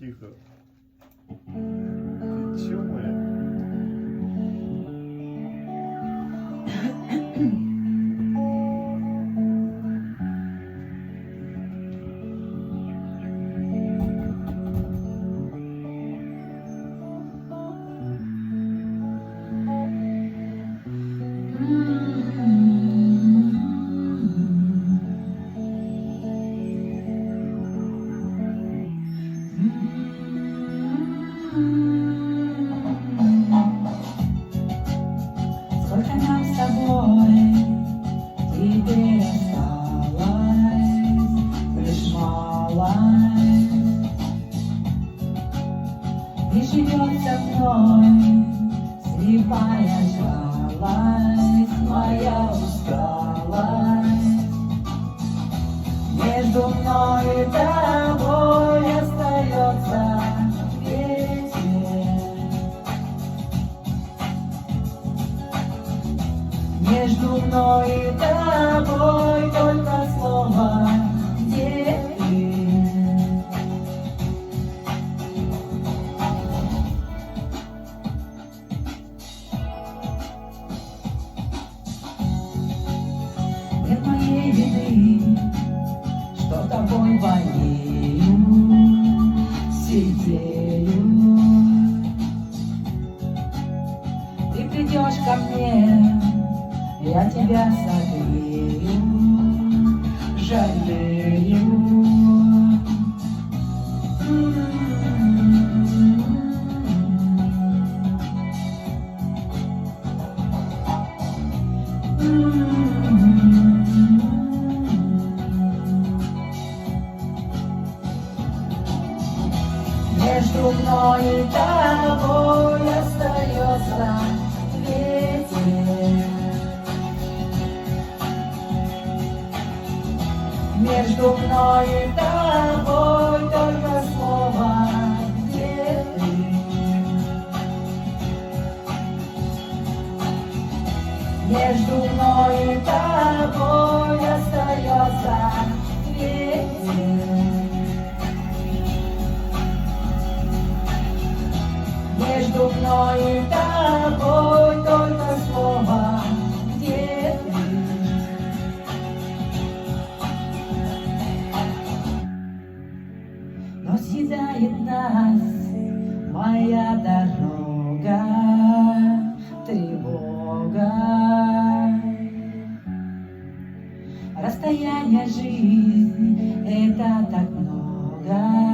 Тихо. Ты чё, моя? Сколько нам с тобой теперь осталось, лишь малость, и живет со мной слепая жалость, моя усталость. Между мной и тобой остается ветер. Между мной и тобой только слово «дети». Нет моей вины, что тобой болею, сидею. Ты придешь ко мне, я тебя согрею, жалею. Между мной и тобой остается ветер. Между мной и тобой только слово «где ты?». Между мной и тобой остается ветер. Между мной и тобой только слово «где ты?». Но съедает нас моя дорога, тревога. Расстояние жизни — это так много.